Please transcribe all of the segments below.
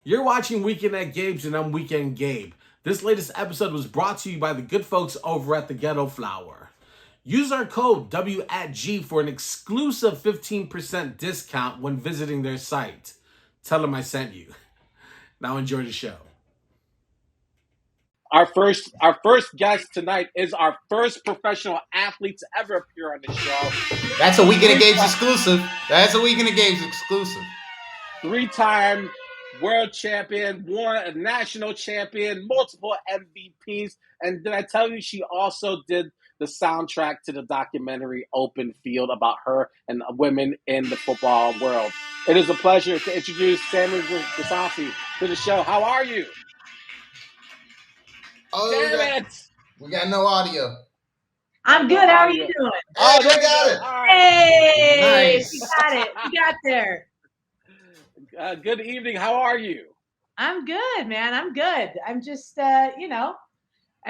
You're watching Weekend at Gabe's and I'm Weekend Gabe. This latest episode was brought to you by the good folks over at the Ghetto Flower. Use our code W@G for an exclusive 15% discount when visiting their site. Tell them I sent you. Now enjoy the show. Our first guest tonight is our first professional athlete to ever appear on the show. That's a Weekend at Gabe's exclusive. That's a Weekend at Gabe's exclusive. Three-time world champion, won a national champion, multiple MVPs, and did I tell you she also did the soundtrack to the documentary Open Field about her and women in the football world. It is a pleasure to introduce Sami Grisafe to the show. How are you? Oh, Damn it! we got no audio. I'm good. How are you doing? Oh, Hey, there we got you it. go. All right. Hey, Nice. we got it. We got there. Good evening. How are you? I'm good, man. I'm good. I'm just, I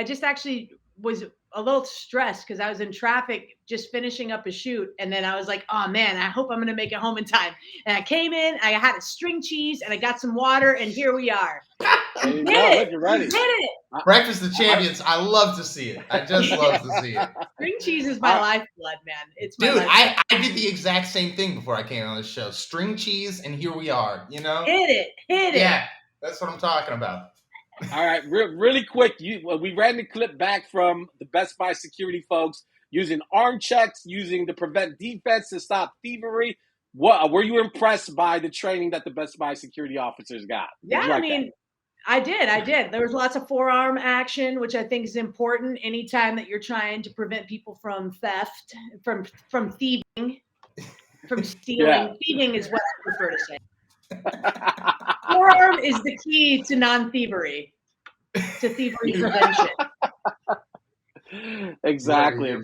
just actually was a little stressed because I was in traffic just finishing up a shoot. And then I was like, oh, man, I hope I'm going to make it home in time. And I came in, I had a string cheese, and I got some water, and here we are. There you Did go. it. Look, you're ready. We did it. Breakfast of Champions. I love to see it. I just love to see it. String cheese is my lifeblood, man. It's my Dude, lifeblood. I did the exact same thing before I came on the show. String cheese, and here we are, you know? Hit it. Yeah, that's what I'm talking about. All right, really quick. We ran the clip back from the Best Buy security folks using arm checks, using to prevent defense to stop thievery. What were you impressed by the training that the Best Buy security officers got? Yeah, I mean, I did. There was lots of forearm action, which I think is important anytime that you're trying to prevent people from theft, from thieving, from stealing. Yeah. Thieving is what I prefer to say. Forearm is the key to non-thievery, to thievery prevention. Exactly.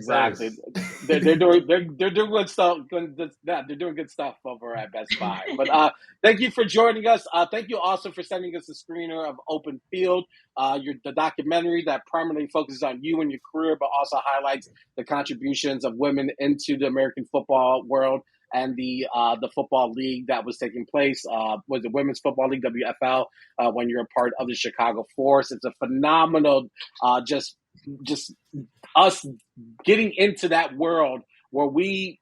They're doing good stuff. They're doing good stuff over at Best Buy. But thank you for joining us. Thank you also for sending us a screener of Open Field, the documentary that primarily focuses on you and your career, but also highlights the contributions of women into the American football world and the football league that was taking place. Was the Women's Football League, WFL, when you're a part of the Chicago Force. It's a phenomenal just us getting into that world where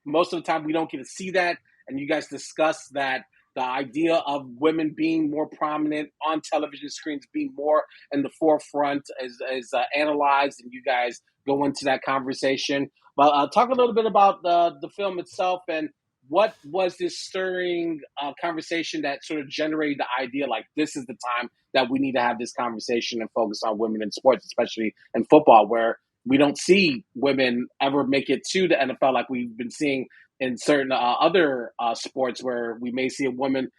most of the time we don't get to see that, and you guys discuss that the idea of women being more prominent on television screens, being more in the forefront is analyzed, and you guys go into that conversation. But talk a little bit about the film itself, and what was this stirring conversation that sort of generated the idea, like, this is the time that we need to have this conversation and focus on women in sports, especially in football, where we don't see women ever make it to the NFL like we've been seeing in certain other sports, where we may see a woman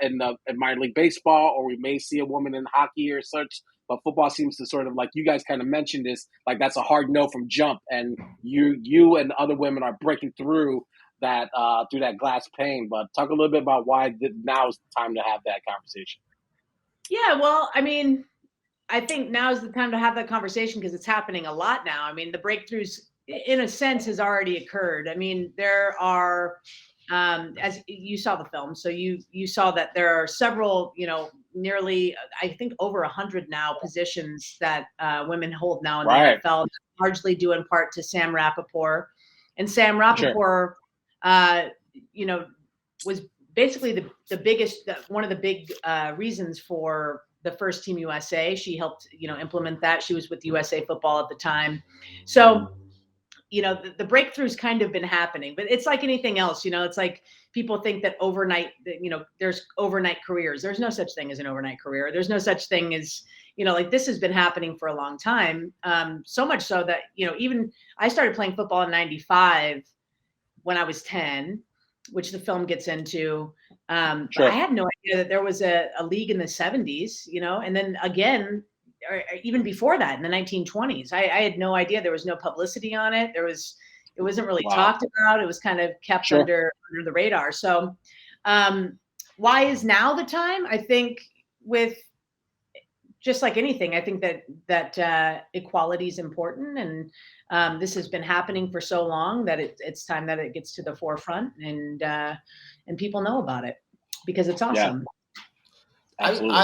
in minor league baseball, or we may see a woman in hockey or such. But football seems to sort of, like you guys kind of mentioned this, like that's a hard no from jump, and you and other women are breaking through that glass pane. But talk a little bit about why now is the time to have that conversation. Yeah, well, I mean, I think now is the time to have that conversation because it's happening a lot now. I mean, the breakthroughs, in a sense, has already occurred. I mean, there are, as you saw the film, so you saw that there are several, nearly, I think over 100 now positions that women hold now in the NFL, largely due in part to Sam Rapoport. And Sam Rapoport, was basically the biggest, one of the big reasons for the first Team USA. She helped, implement that. She was with USA Football at the time. So, the breakthrough's kind of been happening, but it's like anything else, it's like people think that overnight, there's overnight careers. There's no such thing as an overnight career. There's no such thing as, like, this has been happening for a long time. So much so that, even I started playing football in 95 when I was 10, which the film gets into. But I had no idea that there was a league in the 70s, and then again, or even before that in the 1920s. I had no idea. There was no publicity on it. It wasn't really talked about. It was kind of kept under the radar. So why is now the time? I think with just like anything, I think that equality is important, and this has been happening for so long that it's time that it gets to the forefront, and people know about it because it's awesome. Absolutely.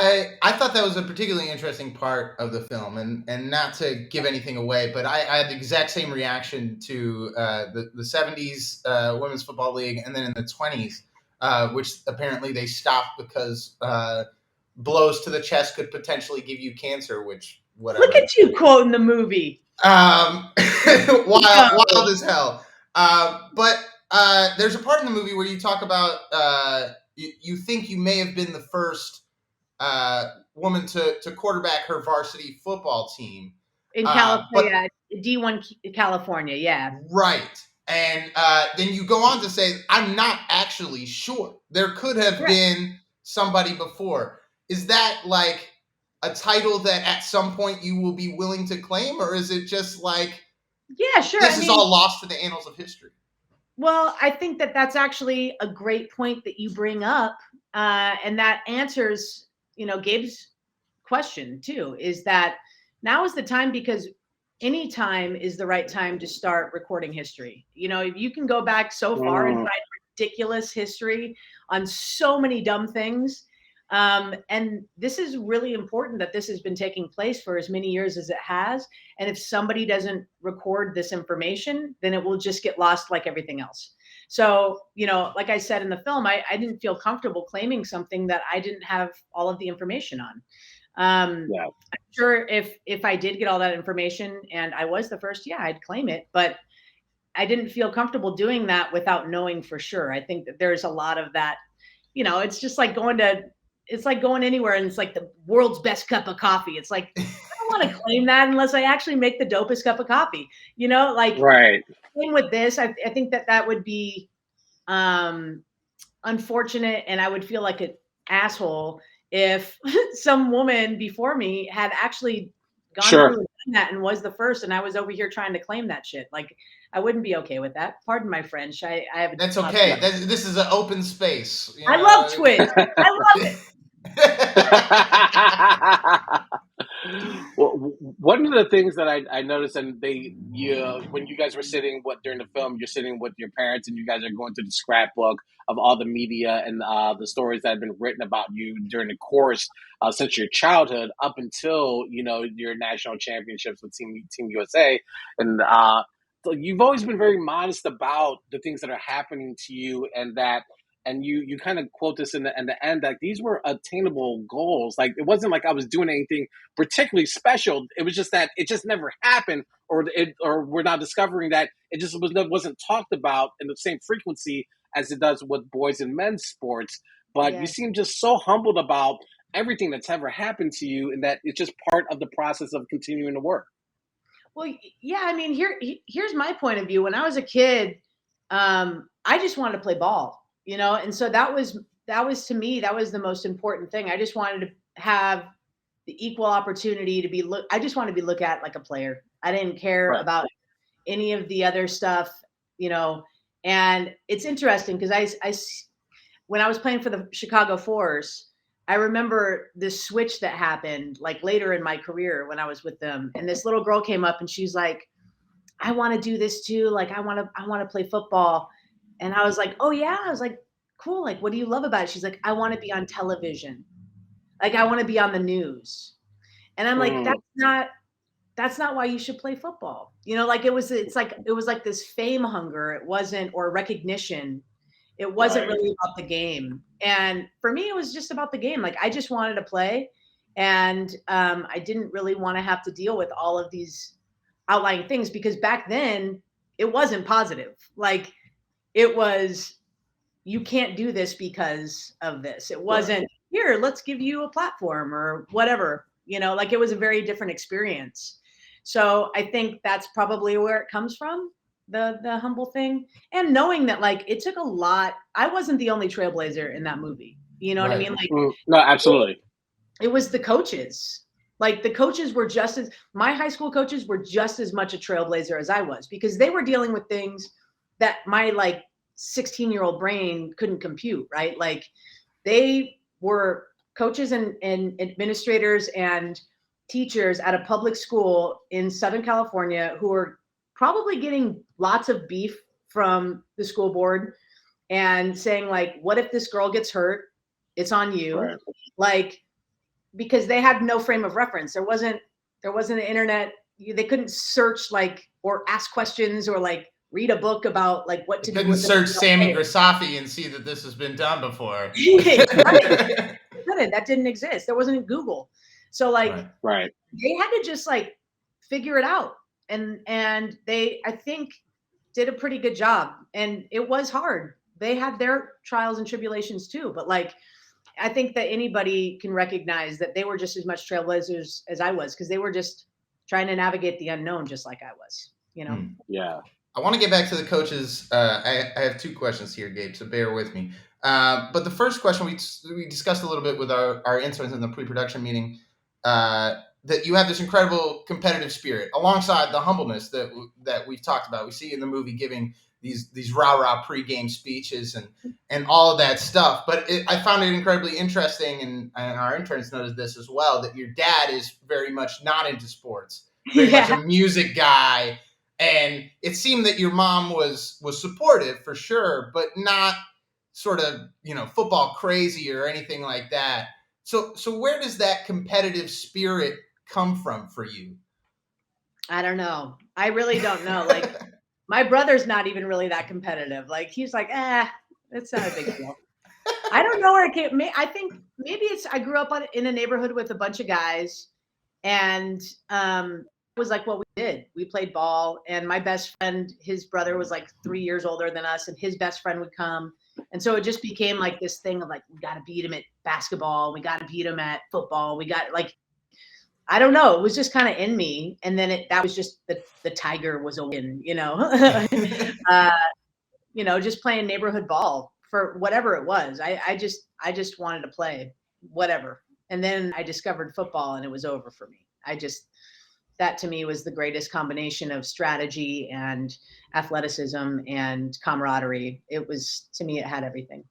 I thought that was a particularly interesting part of the film, and not to give anything away, but I had the exact same reaction to the 70s Women's Football League, and then in the 20s, which apparently they stopped because blows to the chest could potentially give you cancer, which whatever. Look at you quoting the movie. Wild as hell. But there's a part in the movie where you talk about you think you may have been the first woman to quarterback her varsity football team In California, D1 California, yeah. Right. And then you go on to say, I'm not actually sure. There could have been somebody before. Is that like a title that at some point you will be willing to claim? Or is it just like, yeah, sure. This is all lost to the annals of history? Well, I think that that's actually a great point that you bring up. And that answers, Gabe's question too, is that now is the time, because any time is the right time to start recording history. You can go back so far and find ridiculous history on so many dumb things. And this is really important that this has been taking place for as many years as it has. And if somebody doesn't record this information, then it will just get lost like everything else. So, like I said in the film, I didn't feel comfortable claiming something that I didn't have all of the information on. I'm sure if I did get all that information and I was the first, I'd claim it, but I didn't feel comfortable doing that without knowing for sure. I think that there's a lot of that, it's just like it's like going anywhere and it's like the world's best cup of coffee. It's like, I don't want to claim that unless I actually make the dopest cup of coffee, Right. Same with this. I think that would be unfortunate, and I would feel like an asshole if some woman before me had actually gone through that and was the first, and I was over here trying to claim that shit. Like, I wouldn't be okay with that. Pardon my French. I have. That's okay. This is an open space. I love Twitch. I love it. Well, one of the things that I noticed, and when you guys were sitting during the film, you're sitting with your parents, and you guys are going through the scrapbook of all the media and the stories that have been written about you during the course since your childhood up until your national championships with Team USA, and so you've always been very modest about the things that are happening to you, and that. And you kind of quote this in the end, that these were attainable goals. Like, it wasn't like I was doing anything particularly special. It was just that it just never happened, or we're now discovering that it just wasn't talked about in the same frequency as it does with boys and men's sports. But you seem just so humbled about everything that's ever happened to you, and that it's just part of the process of continuing to work. Well, yeah, I mean, here's my point of view. When I was a kid, I just wanted to play ball. And so that was to me, that was the most important thing. I just wanted to have the equal opportunity to I just wanted to be looked at like a player. I didn't care about any of the other stuff, and it's interesting because when I was playing for the Chicago Force, I remember this switch that happened like later in my career when I was with them. And this little girl came up and she's like, I want to do this too. Like, I want to play football. And I was like, oh yeah. I was like, cool. Like, what do you love about it? She's like, I want to be on television. Like, I want to be on the news. And I'm like, that's not why you should play football. Like it was like this fame hunger. It wasn't, or recognition. It wasn't really about the game. And for me, it was just about the game. Like, I just wanted to play. And I didn't really want to have to deal with all of these outlying things, because back then it wasn't positive. Like, it was, you can't do this because of this. It wasn't, here, let's give you a platform or whatever, like it was a very different experience. So I think that's probably where it comes from, the humble thing. And knowing that, like, it took a lot. I wasn't the only trailblazer in that movie. You know what I mean? Like, no, absolutely. It was the coaches. Like, the coaches were my high school coaches were just as much a trailblazer as I was, because they were dealing with things that my 16-year-old brain couldn't compute, right? Like, they were coaches and administrators and teachers at a public school in Southern California who were probably getting lots of beef from the school board and saying, like, what if this girl gets hurt? It's on you. Like, because they had no frame of reference. There wasn't an internet. They couldn't search or ask questions or read a book about what to do. Couldn't search Sami Grisafe and see that this has been done before. Right. That didn't exist. There wasn't Google. So right. They had to just figure it out. And they, I think, did a pretty good job. And it was hard. They had their trials and tribulations too. But I think that anybody can recognize that they were just as much trailblazers as I was, because they were just trying to navigate the unknown just like I was, Yeah. I want to get back to the coaches. I have two questions here, Gabe, so bear with me. But the first question, we discussed a little bit with our interns in the pre-production meeting, that you have this incredible competitive spirit alongside the humbleness that we've talked about. We see in the movie giving these rah-rah pre-game speeches and all of that stuff. But I found it incredibly interesting, and our interns noticed this as well, that your dad is very much not into sports, very much a music guy. And it seemed that your mom was supportive for sure, but not sort of, football crazy or anything like that. So where does that competitive spirit come from for you? I don't know. I really don't know. My brother's not even really that competitive. He's it's not a big deal. I don't know where it came. I think maybe I grew up in a neighborhood with a bunch of guys, and it was what we did. We played ball, and my best friend, his brother was 3 years older than us, and his best friend would come. And so it just became this thing of we got to beat him at basketball. We got to beat him at football. We got I don't know. It was just kind of in me. And then that was just the tiger was a win, just playing neighborhood ball for whatever it was. I just wanted to play whatever. And then I discovered football, and it was over for me. That to me was the greatest combination of strategy and athleticism and camaraderie. To me, it had everything.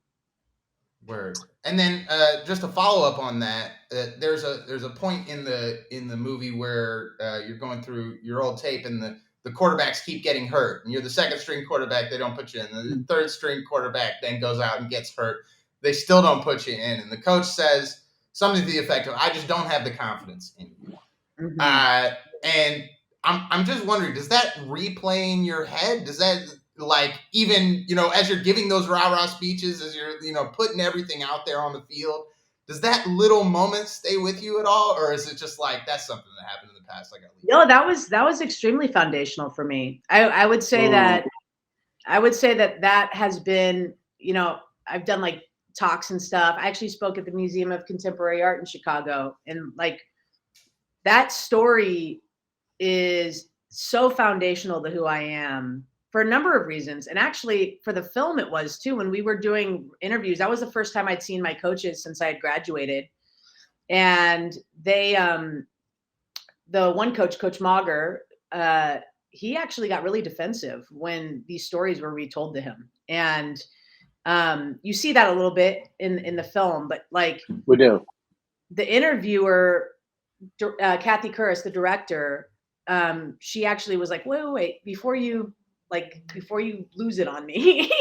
Word. And then just to follow up on that, there's a point in the movie where you're going through your old tape, and the quarterbacks keep getting hurt, and you're the second string quarterback. They don't put you in. The third string quarterback then goes out and gets hurt. They still don't put you in, and the coach says something to the effect of, "I just don't have the confidence in you." Mm-hmm. And I'm just wondering, does that replay in your head? Does that even, as you're giving those rah-rah speeches, as you're, putting everything out there on the field, does that little moment stay with you at all? Or is it just that's something that happened in the past? No, that was extremely foundational for me. I would say that has been, I've done talks and stuff. I actually spoke at the Museum of Contemporary Art in Chicago, and that story is so foundational to who I am for a number of reasons. And actually for the film, it was too. When we were doing interviews, that was the first time I'd seen my coaches since I had graduated. And they, the one coach, Coach Mauger, he actually got really defensive when these stories were retold to him. And you see that a little bit in the film, but we do. The interviewer, Kathy Kurris, the director, she actually was wait, before you lose it on me,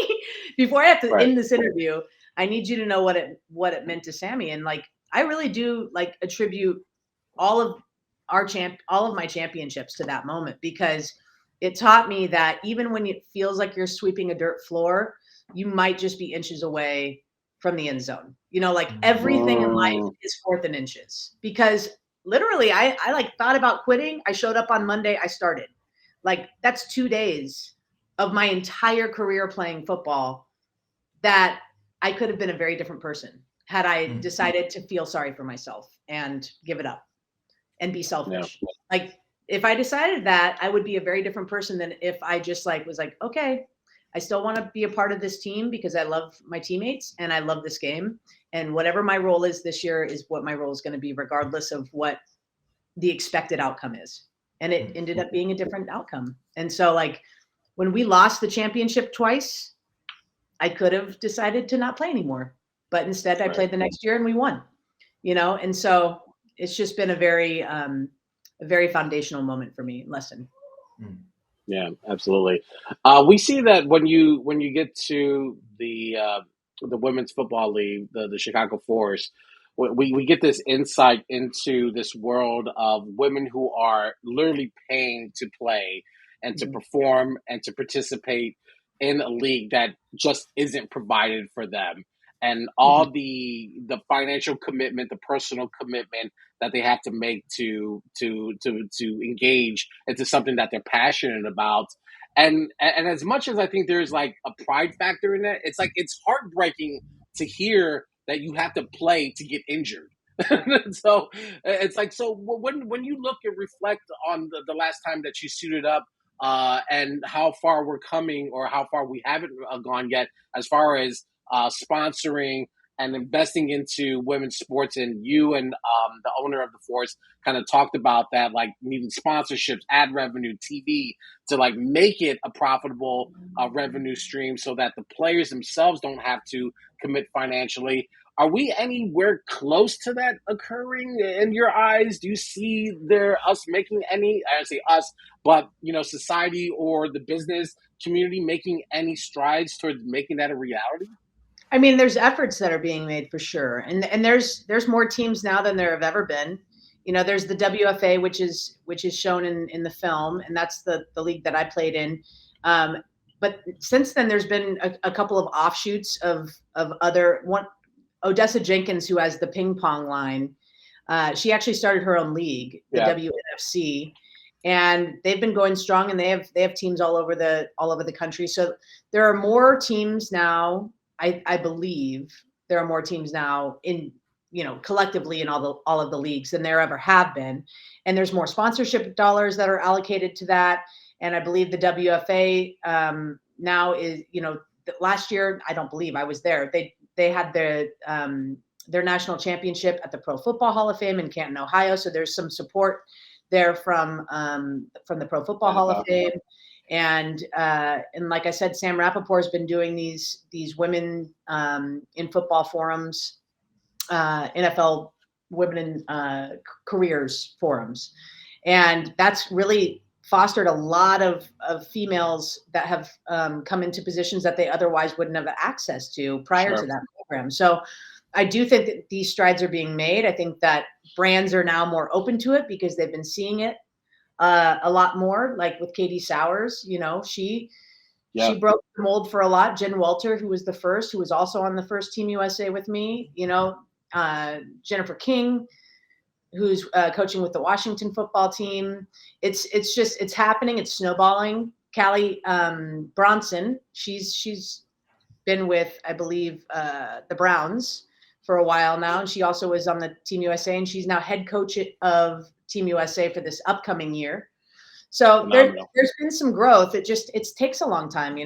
before I have to end this interview, I need you to know what it meant to Sami. And I really do attribute all of my championships to that moment, because it taught me that even when it feels like you're sweeping a dirt floor, you might just be inches away from the end zone. Everything in life is 4th and inches, because literally I thought about quitting. I showed up on Monday. I started. That's 2 days of my entire career playing football that I could have been a very different person had I decided to feel sorry for myself and give it up and be selfish. Yeah. If I decided that, I would be a very different person than if I just was okay, I still want to be a part of this team because I love my teammates and I love this game. And whatever my role is this year is what my role is going to be, regardless of what the expected outcome is. And it ended up being a different outcome. And so when we lost the championship twice, I could have decided to not play anymore, but instead I played the next year and we won, and so it's just been a very foundational moment for me, lesson. Yeah, absolutely. We see that when you get to the Women's Football League, the Chicago Force, we get this insight into this world of women who are literally paying to play and to perform and to participate in a league that just isn't provided for them, and all the financial commitment, the personal commitment that they have to make to engage into something that they're passionate about. And as much as I think there's like a pride factor in that, it's like it's heartbreaking to hear that you have to play to get injured. So it's like, so when you look and reflect on the last time that you suited up, and how far we're coming, or how far we haven't gone yet, as far as sponsoring and investing into women's sports, and you and the owner of the Force kind of talked about that, like needing sponsorships, ad revenue, TV, to like make it a profitable revenue stream so that the players themselves don't have to commit financially. Are we anywhere close to that occurring in your eyes? Do you see us making any, I say us, but society or the business community making any strides towards making that a reality? I mean, there's efforts that are being made for sure. And there's more teams now than there have ever been. There's the WFA, which is shown in the film, and that's the league that I played in. But since then, there's been a couple of offshoots of other one. Odessa Jenkins, who has the ping pong line, she actually started her own league, the WNFC, and they've been going strong, and they have teams all over the country. So there are more teams now. I believe there are more teams now in collectively in all of the leagues than there ever have been, and there's more sponsorship dollars that are allocated to that. And I believe the WFA now is last year, I don't believe I was there. They had their national championship at the Pro Football Hall of Fame in Canton, Ohio. So there's some support there from the Pro Football Hall of Fame. And like I said, Sam Rappaport has been doing these women in football forums, NFL women in careers forums. And that's really fostered a lot of females that have come into positions that they otherwise wouldn't have access to prior to that program. So I do think that these strides are being made. I think that brands are now more open to it because they've been seeing it a lot more, like with Katie Sowers. She broke the mold for a lot. Jen Walter, who was the first, who was also on the first Team USA with me, Jennifer King, who's coaching with the Washington football team. It's happening. It's snowballing. Callie Bronson, she's been with, I believe, the Browns for a while now, and she also was on the Team USA, and she's now head coach of Team USA for this upcoming year. So there's been some growth. It takes a long time.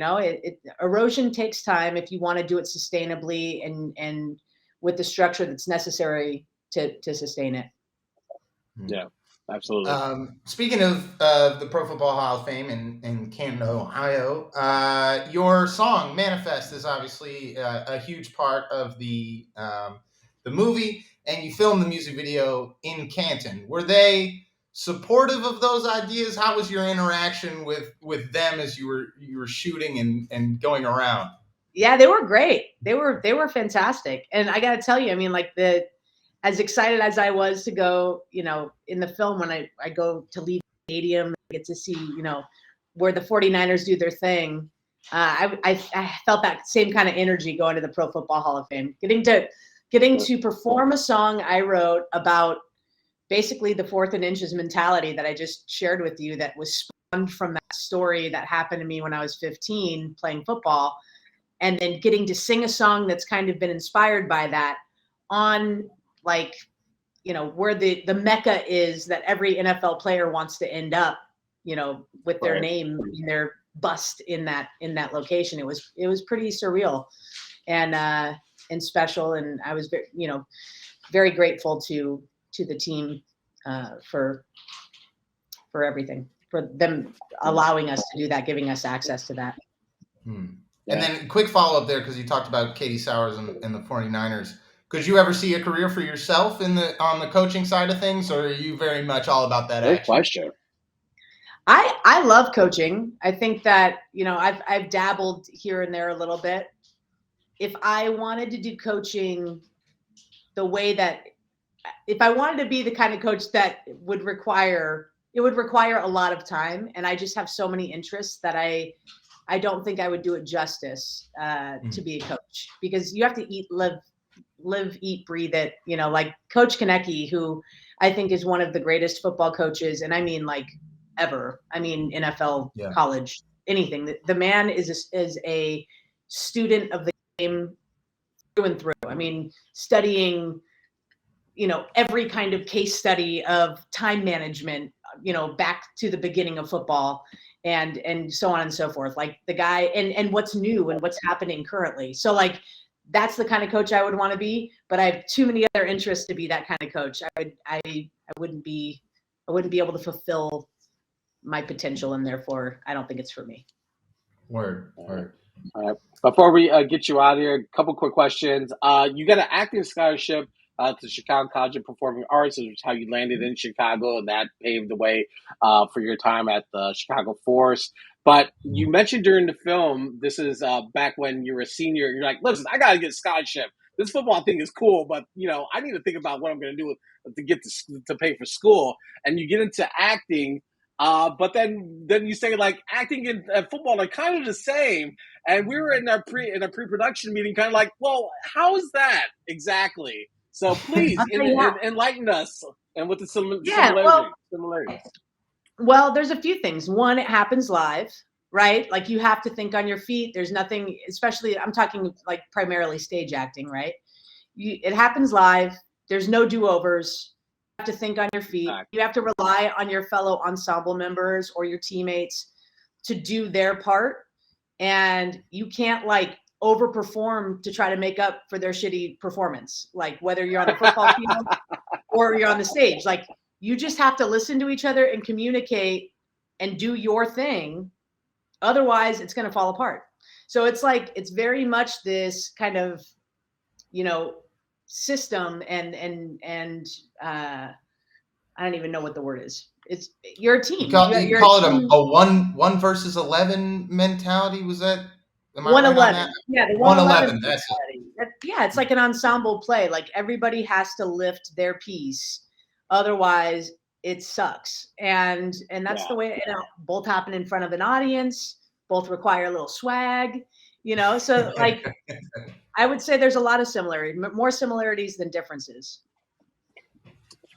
Erosion takes time if you want to do it sustainably and with the structure that's necessary to sustain it. Yeah, absolutely. Speaking of the Pro Football Hall of Fame in Canton, Ohio, your song "Manifest" is obviously a huge part of the movie, and you filmed the music video in Canton. Were they supportive of those ideas? How was your interaction with them as you were shooting and going around? Yeah, they were great. They were fantastic, and I got to tell you, I mean, like as excited as I was to go, in the film, when I go to leave the stadium, I get to see, where the 49ers do their thing. I felt that same kind of energy going to the Pro Football Hall of Fame, getting to perform a song I wrote about basically the 4th and inches mentality that I just shared with you, that was spawned from that story that happened to me when I was 15 playing football, and then getting to sing a song that's kind of been inspired by that on, like, where the mecca is that every NFL player wants to end up, with their name and their bust in that location. It was pretty surreal and special. And I was very grateful to the team for everything, for them allowing us to do that, giving us access to that. And then quick follow-up there, because you talked about Katie Sowers and the 49ers. Could you ever see a career for yourself on the coaching side of things, or are you very much all about that action? Great question. I love coaching. I think that, I've dabbled here and there a little bit. If I wanted to do coaching the way that if I wanted to be the kind of coach that would require a lot of time, and I just have so many interests that I don't think I would do it justice to be a coach, because you have to live, eat, breathe it. You know, like Coach Konecki, who I think is one of the greatest football coaches, and I mean like ever. I mean NFL, college, anything. The man is a student of the game through and through. I mean, studying, you know, every kind of case study of time management, you know, back to the beginning of football and so on and so forth. Like the guy and what's new and what's happening currently. So like, that's the kind of coach I would want to be, but I have too many other interests to be that kind of coach. I wouldn't be able to fulfill my potential, and therefore I don't think it's for me. Word. All right. Before we get you out of here, a couple quick questions. You got an acting scholarship to Chicago College of Performing Arts, which is how you landed in Chicago, and that paved the way for your time at the Chicago Force. But you mentioned during the film, this is back when you were a senior, you're like, listen, I got to get a scholarship. This football thing is cool, but, you know, I need to think about what I'm going to do to get to pay for school. And you get into acting, but then you say, like, acting and football are kind of the same. And we were in a pre-production meeting kind of like, well, how is that exactly? So please enlighten us and with the similarities. Well, there's a few things. One, it happens live, right? Like you have to think on your feet. There's nothing, especially I'm talking like primarily stage acting, right? It happens live. There's no do-overs. You have to think on your feet. You have to rely on your fellow ensemble members or your teammates to do their part. And you can't like overperform to try to make up for their shitty performance. Like whether you're on the football field or you're on the stage, like you just have to listen to each other and communicate and do your thing. Otherwise it's going to fall apart. So it's like, it's very much this kind of, you know, system and I don't even know what the word is. It's you're a team. You call it a 1 versus 11 mentality. Was that? Am I 111. Right on that? Yeah, the 111. That's it. Yeah, it's like an ensemble play. Like everybody has to lift their piece, otherwise it sucks. And that's the way. You know, both happen in front of an audience. Both require a little swag. You know, so like I would say there's a lot of more similarities than differences.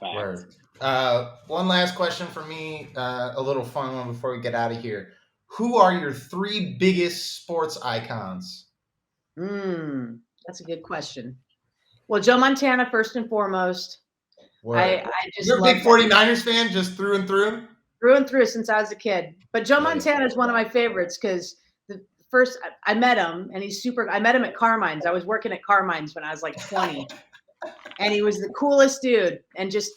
Word. One last question for me, a little fun one before we get out of here. Who are your 3 biggest sports icons? That's a good question. Well, Joe Montana, first and foremost. I just You're a big 49ers fan, just through and through? Through and through since I was a kid. But Joe Montana is one of my favorites because first I met him and I met him at Carmine's. I was working at Carmine's when I was like 20 and he was the coolest dude. And just,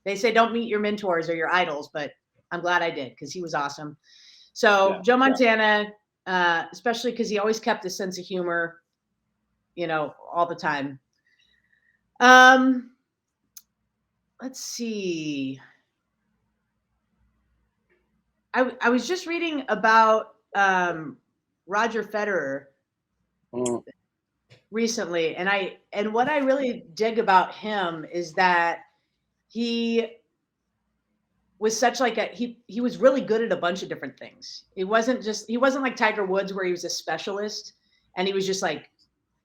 they say, don't meet your mentors or your idols, but I'm glad I did because he was awesome. So Joe Montana, especially because he always kept a sense of humor, you know, all the time. Let's see. I was just reading about Roger Federer recently, and what I really dig about him is that he was such like he was really good at a bunch of different things. He wasn't like Tiger Woods where he was a specialist and he was just like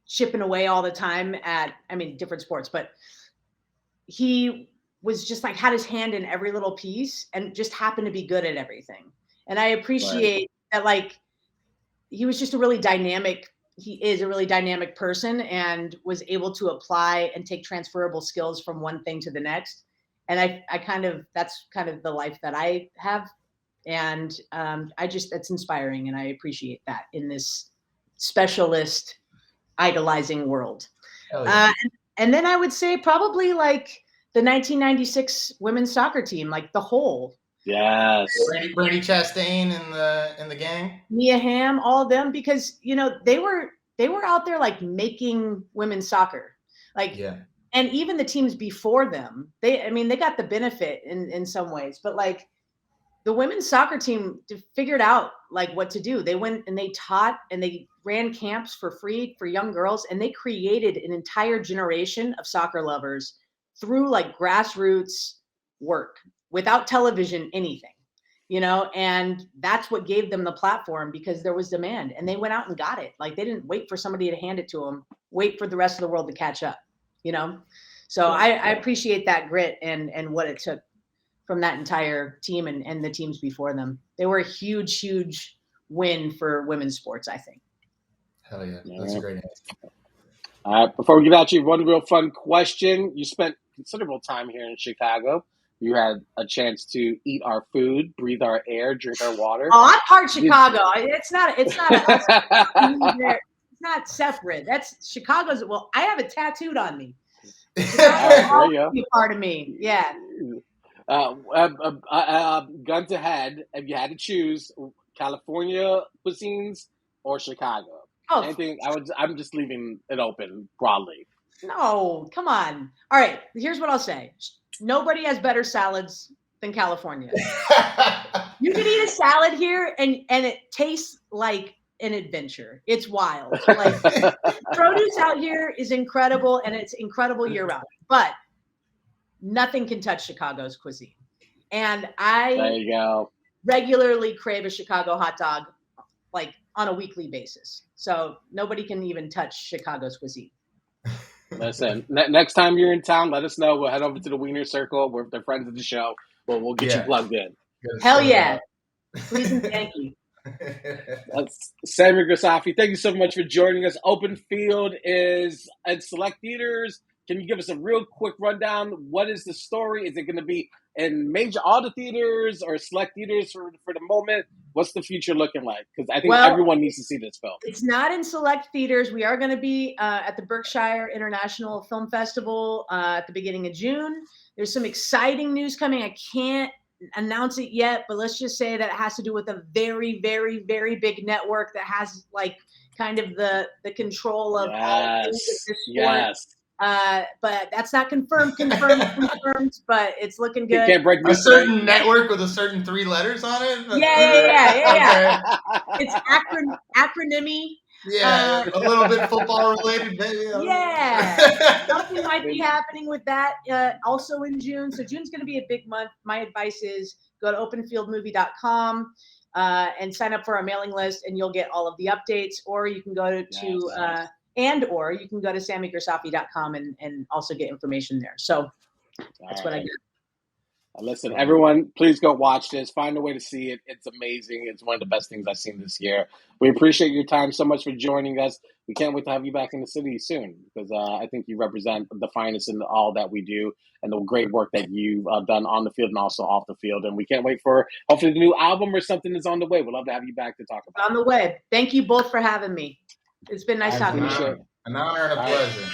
chipping away all the time at, I mean, different sports, but he was just like had his hand in every little piece and just happened to be good at everything. And I appreciate that, like, he was just he is a really dynamic person and was able to apply and take transferable skills from one thing to the next. And that's kind of the life that I have. And that's inspiring. And I appreciate that in this specialist idolizing world. And then I would say probably like the 1996 women's soccer team, like the whole. Yes. Brandy Chastain in the gang. Mia Hamm, all of them, because you know they were out there like making women's soccer, like and even the teams before them, they got the benefit in some ways, but like the women's soccer team figured out like what to do. They went and they taught and they ran camps for free for young girls, and they created an entire generation of soccer lovers through like grassroots work without television, anything, and that's what gave them the platform, because there was demand and they went out and got it. Like, they didn't wait for somebody to hand it to them, wait for the rest of the world to catch up, So I appreciate that grit and what it took from that entire team and the teams before them. They were a huge, huge win for women's sports, I think. Hell yeah. That's a great answer. All right, before we get out to you, one real fun question. You spent considerable time here in Chicago. You had a chance to eat our food, breathe our air, drink our water. Oh, I'm part Chicago. It's not separate. That's Chicago's. Well, I have it tattooed on me. There you go. Be part of me. Yeah. Gun to head, if you had to choose California cuisines or Chicago, anything, I'm just leaving it open broadly. No, come on. All right, here's what I'll say. Nobody has better salads than California. You can eat a salad here and it tastes like an adventure. It's wild. Like, produce out here is incredible, and it's incredible year round. But nothing can touch Chicago's cuisine. And there you go. Regularly crave a Chicago hot dog, like on a weekly basis. So nobody can even touch Chicago's cuisine. Listen, next time you're in town, let us know. We'll head over to the Wiener Circle. We're the friends of the show. We'll get you plugged in. Hell yeah. Please and thank you. That's Sami Grisafe. Thank you so much for joining us. Open Field is at select theaters. Can you give us a real quick rundown? What is the story? Is it going to be in all the theaters or select theaters for the moment? What's the future looking like? Because I think everyone needs to see this film. It's not in select theaters. We are going to be at the Berkshire International Film Festival at the beginning of June. There's some exciting news coming. I can't announce it yet, but let's just say that it has to do with a very, very, very big network that has like kind of the control of all things at this point. But that's not confirmed, but it's looking good. You can't break a certain network with a certain 3 letters on it? Yeah. It's acronym-y. Yeah, a little bit football related, maybe. Yeah. Something might be happening with that also in June. So June's going to be a big month. My advice is go to openfieldmovie.com and sign up for our mailing list, and you'll get all of the updates. Or you can go or you can go to samigrisafe.com and also get information there. So that's what I do. Listen, everyone, please go watch this. Find a way to see it. It's amazing. It's one of the best things I've seen this year. We appreciate your time so much for joining us. We can't wait to have you back in the city soon, because I think you represent the finest in all that we do and the great work that you've done on the field and also off the field. And we can't wait for hopefully the new album or something is on the way. We'd love to have you back to talk about it. On the way. Thank you both for having me. It's been nice talking to you. An honor and a pleasure.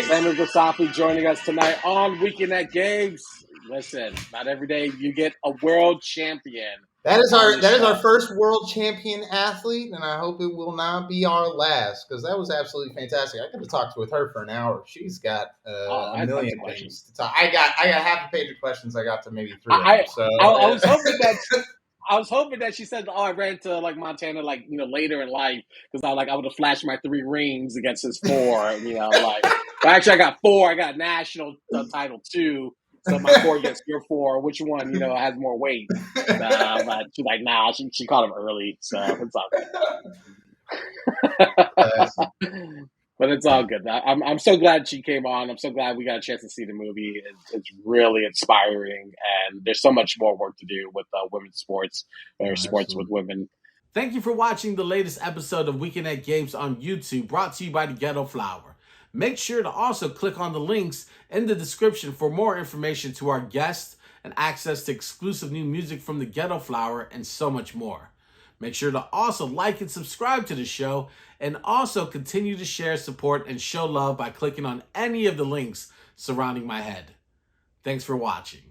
Sami Grisafe joining us tonight on Weekend at Gabe's. Listen, not every day you get a world champion. That is our first world champion athlete, and I hope it will not be our last, because that was absolutely fantastic. I could have talked with her for an hour. She's got a million things to talk. I got half a page of questions. I got to maybe 3 of them. So I was hoping that. I was hoping that she said, I ran to like Montana, like, later in life, because I would have flashed my 3 rings against his 4, but actually I got 4. I got national title 2. So my 4 against your 4, which one, has more weight? But she's like, nah, she caught him early, so it's all good. But it's all good. I'm so glad she came on. I'm so glad we got a chance to see the movie. It's really inspiring, and there's so much more work to do with women's sports or sports with women. Thank you for watching the latest episode of Weekend at Games on YouTube, brought to you by the Ghetto Flower. Make sure to also click on the links in the description for more information to our guests and access to exclusive new music from the Ghetto Flower and so much more. Make sure to also like and subscribe to the show, and also continue to share, support, and show love by clicking on any of the links surrounding my head. Thanks for watching.